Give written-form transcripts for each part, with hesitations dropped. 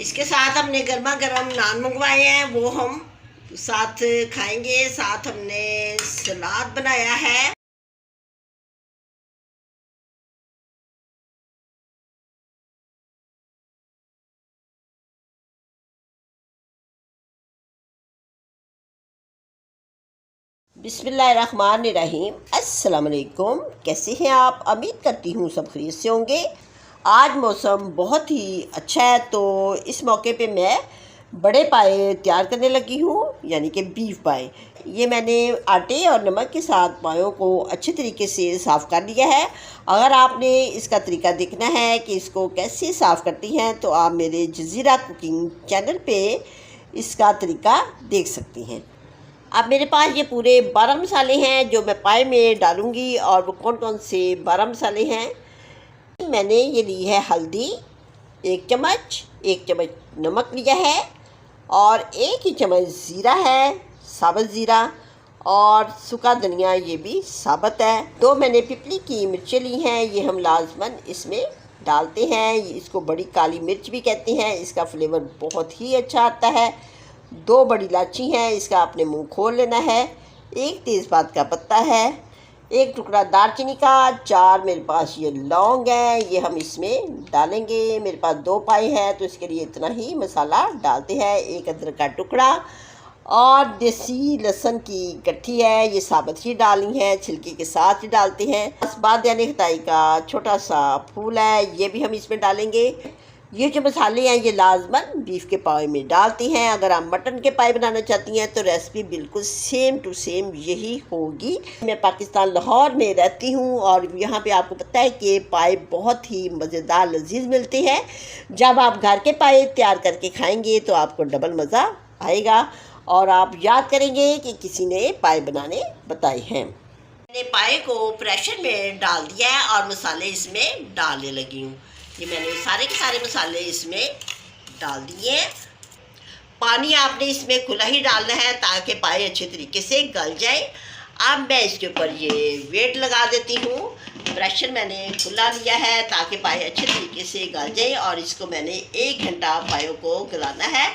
इसके साथ हमने गर्मा गर्म नान मंगवाए हैं, वो हम साथ खाएंगे। साथ हमने सलाद बनाया है। बिस्मिल्लाहिर्रहमानिर्रहीम। अस्सलाम वालेकुम। कैसे हैं आप? उम्मीद करती हूँ सब खैरियत से होंगे। आज मौसम बहुत ही अच्छा है, तो इस मौके पे मैं बड़े पाए तैयार करने लगी हूँ, यानी कि बीफ पाए। ये मैंने आटे और नमक के साथ पायों को अच्छे तरीके से साफ़ कर लिया है। अगर आपने इसका तरीका देखना है कि इसको कैसे साफ़ करती हैं, तो आप मेरे जज़ीरा कुकिंग चैनल पे इसका तरीका देख सकती हैं। अब मेरे पास ये पूरे 12 मसाले हैं जो मैं पाए में डालूँगी। और वो कौन कौन से 12 मसाले हैं? मैंने ये ली है हल्दी 1 चम्मच, 1 चम्मच नमक लिया है, और 1 ही चम्मच ज़ीरा है, साबुत ज़ीरा, और सूखा धनिया ये भी साबुत है। 2 मैंने पिपली की मिर्चें ली हैं, ये हम लाजमन इसमें डालते हैं। इसको बड़ी काली मिर्च भी कहते हैं, इसका फ्लेवर बहुत ही अच्छा आता है। 2 बड़ी इलायची हैं, इसका आपने मुंह खोल लेना है। 1 तेज़पात का पत्ता है, 1 टुकड़ा दालचीनी का, 4 मेरे पास ये लौंग है, ये हम इसमें डालेंगे। मेरे पास 2 पाए हैं तो इसके लिए इतना ही मसाला डालते हैं। 1 अदरक का टुकड़ा और देसी लहसुन की गट्ठी है, ये साबुत ही डालनी है, छिलके के साथ ही डालते हैं। बादियानी खताई का छोटा सा फूल है, ये भी हम इसमें डालेंगे। ये जो मसाले हैं ये लाजमन बीफ के पाए में डालती हैं। अगर आप मटन के पाए बनाना चाहती हैं तो रेसिपी बिल्कुल सेम टू सेम यही होगी। मैं पाकिस्तान लाहौर में रहती हूँ और यहाँ पे आपको पता है कि पाए बहुत ही मज़ेदार लजीज मिलते हैं। जब आप घर के पाए तैयार करके खाएंगे तो आपको डबल मज़ा आएगा और आप याद करेंगे कि किसी ने पाए बनाने बताए हैं। मैंने पाए को प्रेशर में डाल दिया है और मसाले इसमें डालने लगी हूँ। ये मैंने सारे के सारे मसाले इसमें डाल दिए हैं। पानी आपने इसमें खुला ही डालना है ताकि पाए अच्छे तरीके से गल जाए। अब मैं इसके ऊपर ये वेट लगा देती हूँ। प्रेशर मैंने खुला लिया है ताकि पाए अच्छे तरीके से गल जाए, और इसको मैंने 1 घंटा पायों को गलाना है।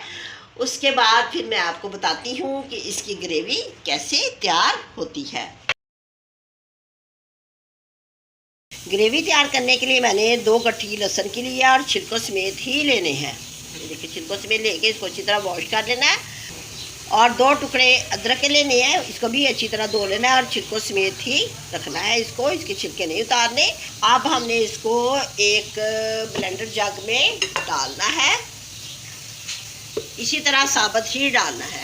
उसके बाद फिर मैं आपको बताती हूँ कि इसकी ग्रेवी कैसे तैयार होती है। ग्रेवी तैयार करने के लिए मैंने 2 गट्ठी लहसुन की लिया और छिलकों समेत ही लेने हैं। देखिए छिलकों समेत लेके इसको अच्छी तरह वॉश कर लेना है। और 2 टुकड़े अदरक के लेने हैं, इसको भी अच्छी तरह धो लेना है और छिलकों समेत ही रखना है इसको, इसके छिलके नहीं उतारने। अब हमने इसको एक ब्लेंडर जग में डालना है, इसी तरह साबुत ही डालना है।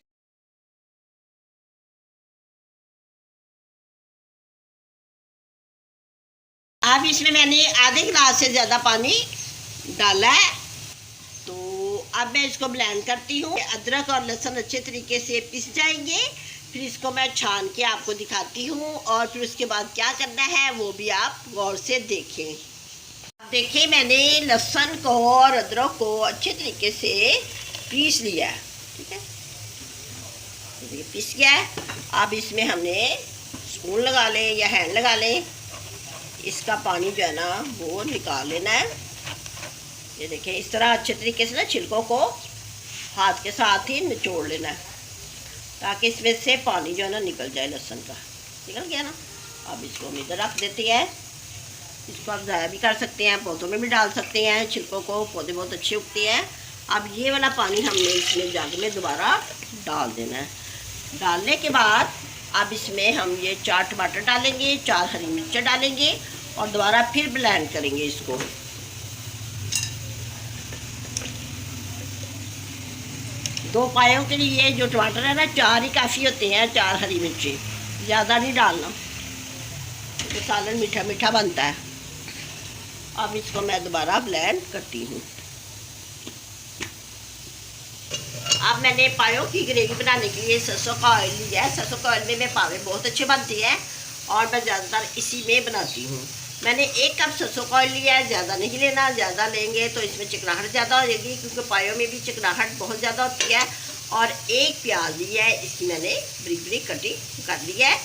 अब इसमें मैंने आधे गिलास से ज़्यादा पानी डाला है। तो अब मैं इसको ब्लेंड करती हूँ। अदरक और लहसुन अच्छे तरीके से पिस जाएंगे, फिर इसको मैं छान के आपको दिखाती हूँ, और फिर उसके बाद क्या करना है वो भी आप गौर से देखें। देखिए मैंने लहसुन को और अदरक को अच्छे तरीके से पीस लिया है, ठीक है, ये पिस गया है। अब इसमें हमने स्पून लगा लें या हैंड लगा लें, इसका पानी जो है ना वो निकाल लेना है। ये देखिए इस तरह अच्छे तरीके से ना छिलकों को हाथ के साथ ही निचोड़ लेना है ताकि इसमें से पानी जो है ना निकल जाए। लहसुन का निकल गया ना। अब इसको हम इधर रख देते हैं। इसको आप ज़ाया भी कर सकते हैं, पौधों में भी डाल सकते हैं छिलकों को, पौधे बहुत अच्छे उगते हैं। अब ये वाला पानी हमने इसमें जग में दोबारा डाल देना है। डालने के बाद अब इसमें हम ये 4 टमाटर डालेंगे, 4 हरी मिर्चें डालेंगे और दोबारा फिर ब्लेंड करेंगे इसको। दो पायों के लिए जो टमाटर है ना 4 ही काफ़ी होते हैं, 4 हरी मिर्चें, ज़्यादा नहीं डालना, तो सालन मीठा मीठा बनता है। अब इसको मैं दोबारा ब्लेंड करती हूँ। अब मैंने पायों की ग्रेवी बनाने के लिए सरसों का ऑयल लिया है। सरसों का ऑयल में मैं पावे बहुत अच्छे बनते हैं और मैं ज़्यादातर इसी में बनाती हूँ। मैंने 1 कप सरसों का ऑयल लिया है, ज़्यादा नहीं लेना, ज़्यादा लेंगे तो इसमें चिकनाहट ज़्यादा हो जाएगी, क्योंकि पायों में भी चिकनाहट बहुत ज़्यादा होती है। और 1 प्याज लिया है, इसकी मैंने बारीक बारीक कटिंग कर लिया है।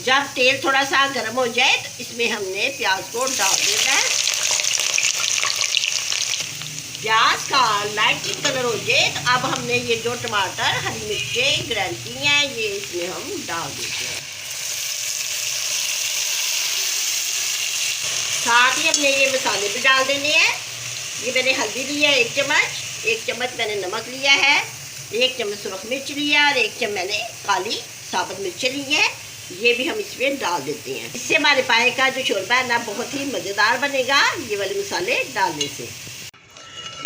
जब तेल थोड़ा सा गर्म हो जाए तो इसमें हमने प्याज को डाल देना है। प्याज का लाइट कलर हो जाए तो अब हमने ये जो टमाटर हरी मिर्चें ग्राइंड की हैं ये इसमें हम डाल देते हैं। साथ ही हमने ये मसाले भी डाल देने हैं। ये मैंने हल्दी लिया है 1 चम्मच मैंने नमक लिया है, 1 चम्मच सुरख मिर्च लिया और 1 चम्मच मैंने काली साबुत मिर्चें ली हैं। ये भी हम इसमें डाल देते हैं। इससे हमारे पाए का जो शोरबा है ना बहुत ही मज़ेदार बनेगा ये वाले मसाले डालने से।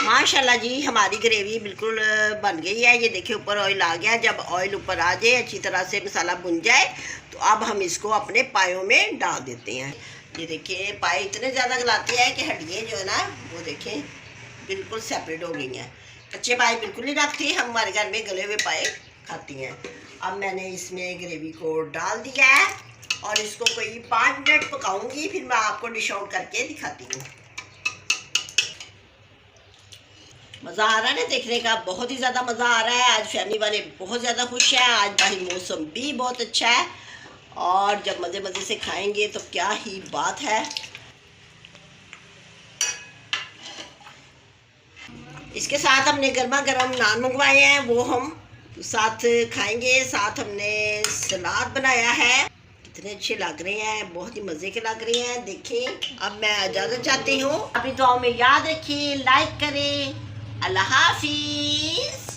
माशाल्लाह जी हमारी ग्रेवी बिल्कुल बन गई है। ये देखिए ऊपर ऑयल आ गया। जब ऑयल ऊपर आ जाए अच्छी तरह से मसाला भुन जाए तो अब हम इसको अपने पायों में डाल देते हैं। ये देखिए पाए इतने ज़्यादा गलाते हैं कि हड्डियाँ जो है ना वो देखें बिल्कुल सेपरेट हो गई हैं। कच्चे पाए बिल्कुल नहीं रखते, हम हमारे घर में गले हुए पाए खाती हैं। अब मैंने इसमें ग्रेवी को डाल दिया है और इसको कोई 5 मिनट पकाऊंगी, फिर मैं आपको डिश आउट करके दिखाती हूँ। मज़ा आ रहा है ना देखने का, बहुत ही ज़्यादा मज़ा आ रहा है। आज फैमिली वाले बहुत ज़्यादा खुश हैं। आज भाई मौसम भी बहुत अच्छा है और जब मज़े मज़े से खाएंगे तो क्या ही बात है। इसके साथ हमने गर्मा गर्म नान मंगवाए हैं, वो हम साथ खाएंगे। साथ हमने सलाद बनाया है, कितने अच्छे लग रहे हैं, बहुत ही मज़े के लग रहे हैं। देखें अब मैं इजाज़त चाहती हूँ। अपनी दुआओं में याद रखिए, लाइक करें। अल्लाह हाफिज़।